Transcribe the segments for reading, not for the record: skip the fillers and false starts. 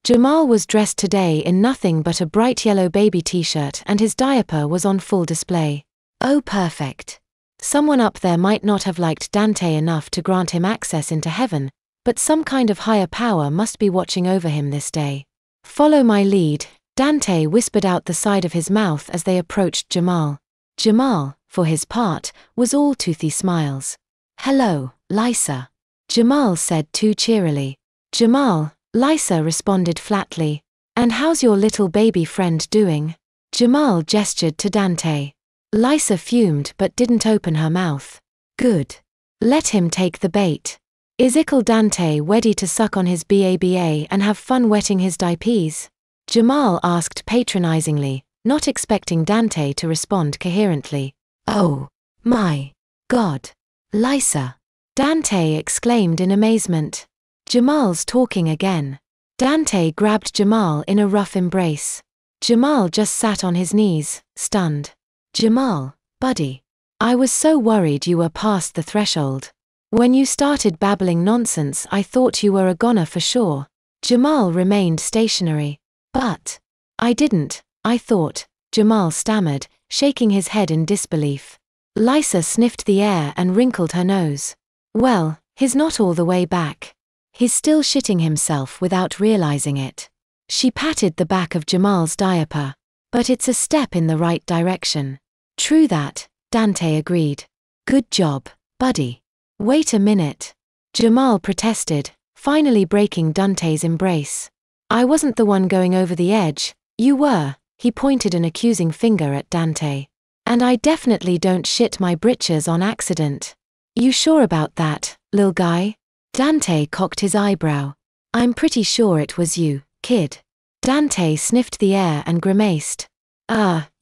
Jamal was dressed today in nothing but a bright yellow baby t-shirt and his diaper was on full display. Oh, perfect. Someone up there might not have liked Dante enough to grant him access into heaven, but some kind of higher power must be watching over him this day. Follow my lead, Dante whispered out the side of his mouth as they approached Jamal. Jamal, for his part, was all toothy smiles. Hello, Lysa, Jamal said too cheerily. Jamal, Lysa responded flatly. And how's your little baby friend doing? Jamal gestured to Dante. Lysa fumed but didn't open her mouth. Good. Let him take the bait. Is ickle Dante ready to suck on his BABA and have fun wetting his diapers? Jamal asked patronizingly, not expecting Dante to respond coherently. Oh, my God. Lysa, Dante exclaimed in amazement. Jamal's talking again. Dante grabbed Jamal in a rough embrace. Jamal just sat on his knees, stunned. Jamal, buddy. I was so worried you were past the threshold. When you started babbling nonsense I thought you were a goner for sure. Jamal remained stationary. But I didn't, I thought, Jamal stammered, shaking his head in disbelief. Lysa sniffed the air and wrinkled her nose. Well, he's not all the way back. He's still shitting himself without realizing it. She patted the back of Jamal's diaper. But it's a step in the right direction. True that, Dante agreed. Good job, buddy. Wait a minute. Jamal protested, finally breaking Dante's embrace. I wasn't the one going over the edge, you were, he pointed an accusing finger at Dante. And I definitely don't shit my britches on accident. You sure about that, lil guy? Dante cocked his eyebrow. I'm pretty sure it was you, kid. Dante sniffed the air and grimaced.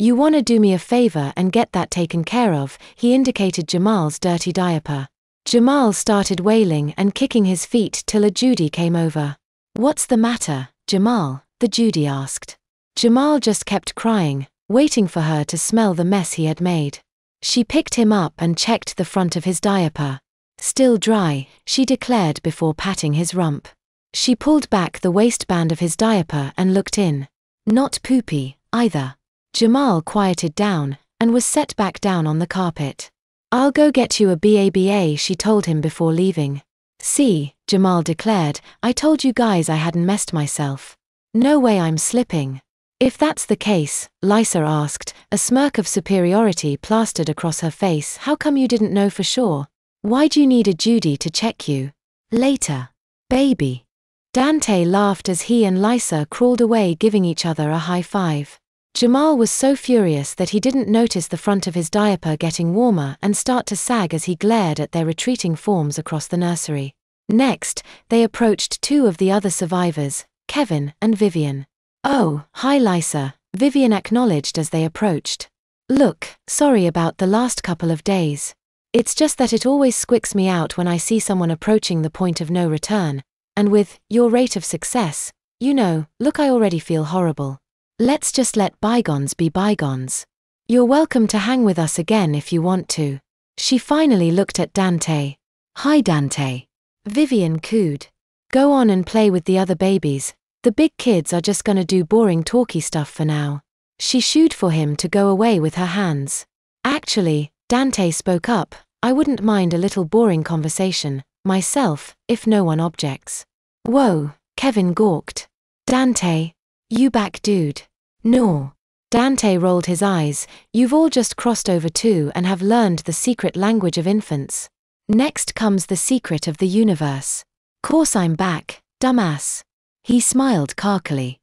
You wanna do me a favor and get that taken care of, he indicated Jamal's dirty diaper. Jamal started wailing and kicking his feet till a Judy came over. What's the matter, Jamal? The Judy asked. Jamal just kept crying, waiting for her to smell the mess he had made. She picked him up and checked the front of his diaper. Still dry, she declared before patting his rump. She pulled back the waistband of his diaper and looked in. Not poopy, either. Jamal quieted down, and was set back down on the carpet. I'll go get you a BABA, she told him before leaving. See, Jamal declared, I told you guys I hadn't messed myself. No way I'm slipping. If that's the case, Lysa asked, a smirk of superiority plastered across her face. How come you didn't know for sure? Why'd you need a Judy to check you? Later. Baby. Dante laughed as he and Lysa crawled away, giving each other a high five. Jamal was so furious that he didn't notice the front of his diaper getting warmer and start to sag as he glared at their retreating forms across the nursery. Next, they approached two of the other survivors, Kevin and Vivian. Oh, hi Lysa, Vivian acknowledged as they approached. Look, sorry about the last couple of days. It's just that it always squicks me out when I see someone approaching the point of no return, and with your rate of success, look, I already feel horrible. Let's just let bygones be bygones. You're welcome to hang with us again if you want to. She finally looked at Dante. Hi Dante. Vivian cooed. Go on and play with the other babies. The big kids are just gonna do boring talky stuff for now. She shooed for him to go away with her hands. Actually, Dante spoke up, I wouldn't mind a little boring conversation, myself, if no one objects. Whoa, Kevin gawked. Dante. You back dude. No. Dante rolled his eyes. You've all just crossed over too and have learned the secret language of infants. Next comes the secret of the universe. Course I'm back, dumbass. He smiled carkily.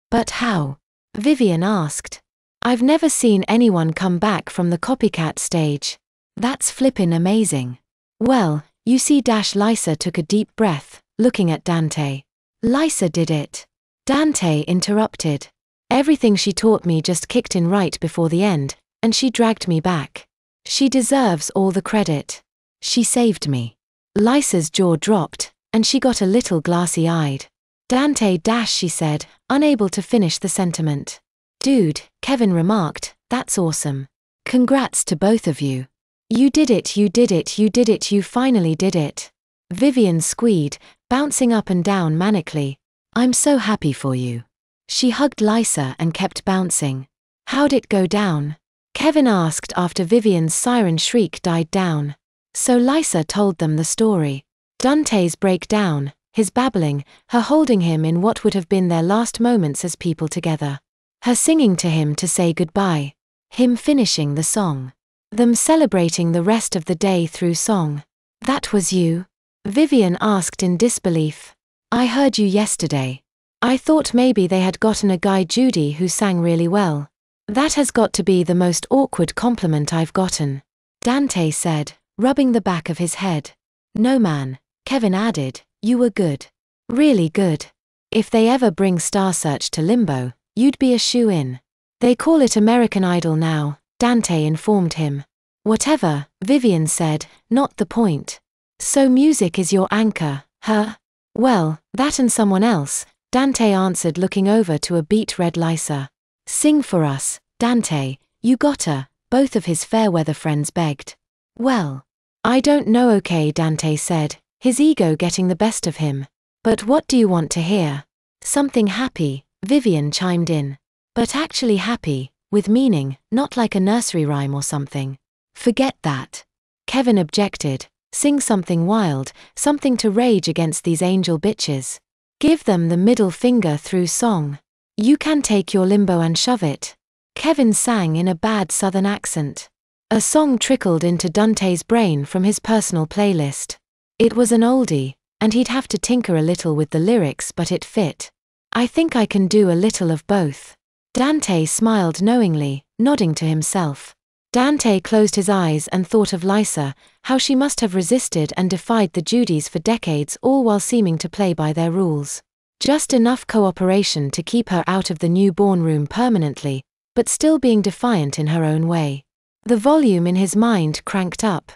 But how? Vivian asked. I've never seen anyone come back from the copycat stage. That's flippin' amazing. Well, you see, Lysa took a deep breath, looking at Dante. Lysa did it. Dante interrupted. Everything she taught me just kicked in right before the end, and she dragged me back. She deserves all the credit. She saved me. Lysa's jaw dropped, and she got a little glassy-eyed. Dante, she said, unable to finish the sentiment. Dude, Kevin remarked, that's awesome. Congrats to both of you. You did it, you did it, you did it, you finally did it. Vivian squeed, bouncing up and down manically. I'm so happy for you. She hugged Lysa and kept bouncing. How'd it go down? Kevin asked after Vivian's siren shriek died down. So Lysa told them the story. Dante's breakdown, his babbling, her holding him in what would have been their last moments as people together. Her singing to him to say goodbye. Him finishing the song. Them celebrating the rest of the day through song. That was you? Vivian asked in disbelief. I heard you yesterday. I thought maybe they had gotten a guy Judy who sang really well. That has got to be the most awkward compliment I've gotten. Dante said, rubbing the back of his head. No man, Kevin added, you were good. Really good. If they ever bring Star Search to Limbo, you'd be a shoo-in. They call it American Idol now, Dante informed him. Whatever, Vivian said, not the point. So music is your anchor, huh? Well, that and someone else, Dante answered looking over to a beet-red Lysa. Sing for us, Dante, you gotta, both of his fair-weather friends begged. Well, I don't know, okay, Dante said, his ego getting the best of him. But what do you want to hear? Something happy, Vivian chimed in. But actually happy, with meaning, not like a nursery rhyme or something. Forget that. Kevin objected. Sing something wild, something to rage against these angel bitches. Give them the middle finger through song. You can take your limbo and shove it. Kevin sang in a bad southern accent. A song trickled into Dante's brain from his personal playlist. It was an oldie, and he'd have to tinker a little with the lyrics, but it fit. I think I can do a little of both. Dante smiled knowingly, nodding to himself. Dante closed his eyes and thought of Lysa, how she must have resisted and defied the Judys for decades, all while seeming to play by their rules. Just enough cooperation to keep her out of the newborn room permanently, but still being defiant in her own way. The volume in his mind cranked up.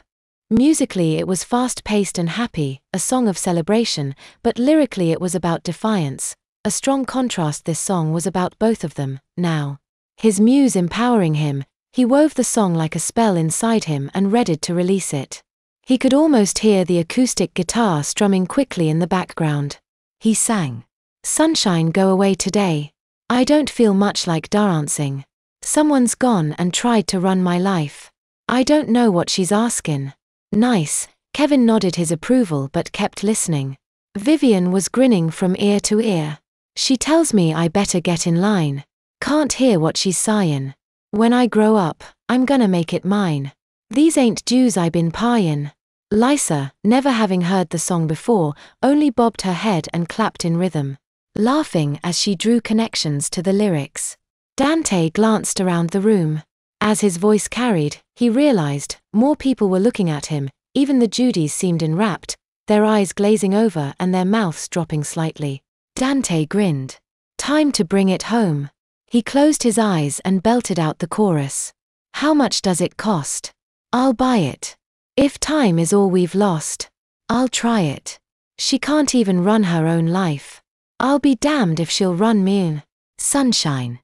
Musically it was fast-paced and happy, a song of celebration, but lyrically it was about defiance. A strong contrast. This song was about both of them, now. His muse empowering him, he wove the song like a spell inside him and readied to release it. He could almost hear the acoustic guitar strumming quickly in the background. He sang, Sunshine go away today. I don't feel much like dancing. Someone's gone and tried to run my life. I don't know what she's asking. Nice, Kevin nodded his approval but kept listening. Vivian was grinning from ear to ear. She tells me I better get in line. Can't hear what she's sighing. When I grow up, I'm gonna make it mine. These ain't Jews I been pieing. Lysa, never having heard the song before, only bobbed her head and clapped in rhythm, laughing as she drew connections to the lyrics. Dante glanced around the room. As his voice carried, he realized more people were looking at him, even the Judys seemed enwrapped, their eyes glazing over and their mouths dropping slightly. Dante grinned. Time to bring it home. He closed his eyes and belted out the chorus. How much does it cost? I'll buy it. If time is all we've lost, I'll try it. She can't even run her own life. I'll be damned if she'll run me. Sunshine.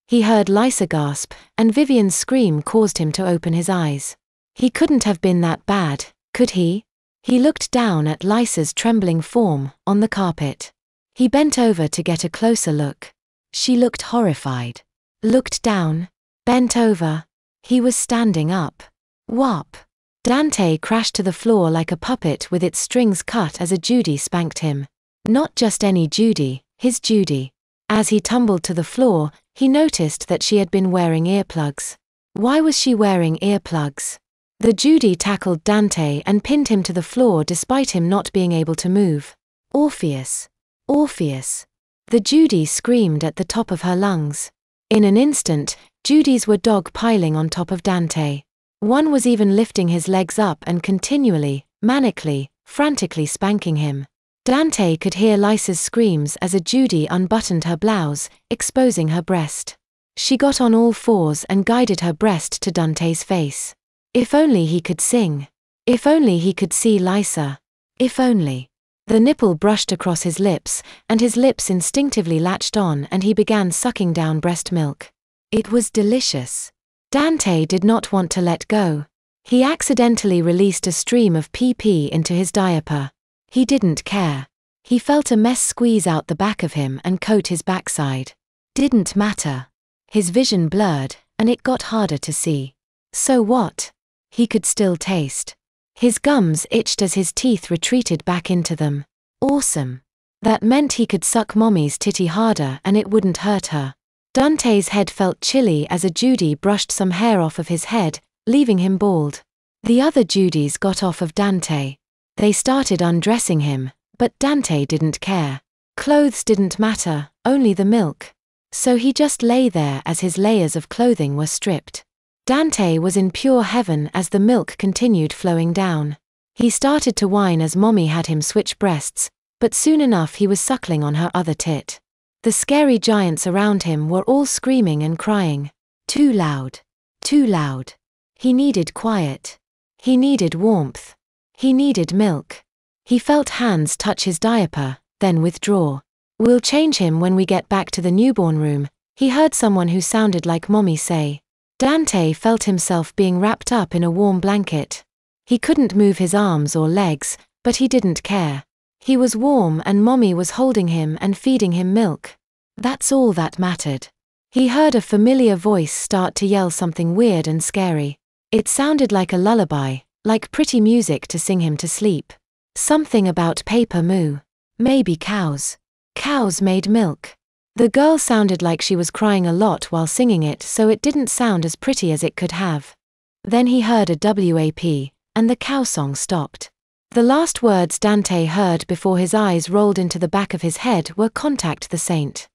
He heard Lysa gasp, and Vivian's scream caused him to open his eyes. He couldn't have been that bad, could he? He looked down at Lysa's trembling form, on the carpet. He bent over to get a closer look. She looked horrified. Looked down. Bent over. He was standing up. Whop. Dante crashed to the floor like a puppet with its strings cut as a Judy spanked him. Not just any Judy, his Judy. As he tumbled to the floor, he noticed that she had been wearing earplugs. Why was she wearing earplugs? The Judy tackled Dante and pinned him to the floor despite him not being able to move. Orpheus. Orpheus. The Judy screamed at the top of her lungs. In an instant, Judys were dog-piling on top of Dante. One was even lifting his legs up and continually, manically, frantically spanking him. Dante could hear Lysa's screams as a Judy unbuttoned her blouse, exposing her breast. She got on all fours and guided her breast to Dante's face. If only he could sing. If only he could see Lysa. If only. The nipple brushed across his lips, and his lips instinctively latched on and he began sucking down breast milk. It was delicious. Dante did not want to let go. He accidentally released a stream of pee-pee into his diaper. He didn't care. He felt a mess squeeze out the back of him and coat his backside. Didn't matter. His vision blurred, and it got harder to see. So what? He could still taste. His gums itched as his teeth retreated back into them. Awesome. That meant he could suck Mommy's titty harder and it wouldn't hurt her. Dante's head felt chilly as a Judy brushed some hair off of his head, leaving him bald. The other Judys got off of Dante. They started undressing him, but Dante didn't care. Clothes didn't matter, only the milk. So he just lay there as his layers of clothing were stripped. Dante was in pure heaven as the milk continued flowing down. He started to whine as Mommy had him switch breasts, but soon enough he was suckling on her other tit. The scary giants around him were all screaming and crying. Too loud. Too loud. He needed quiet. He needed warmth. He needed milk. He felt hands touch his diaper, then withdraw. "We'll change him when we get back to the newborn room," he heard someone who sounded like Mommy say. Dante felt himself being wrapped up in a warm blanket. He couldn't move his arms or legs, but he didn't care. He was warm and Mommy was holding him and feeding him milk. That's all that mattered. He heard a familiar voice start to yell something weird and scary. It sounded like a lullaby, like pretty music to sing him to sleep. Something about paper moo. Maybe cows. Cows made milk. The girl sounded like she was crying a lot while singing it, so it didn't sound as pretty as it could have. Then he heard a WAP, and the cow song stopped. The last words Dante heard before his eyes rolled into the back of his head were "Contact the saint."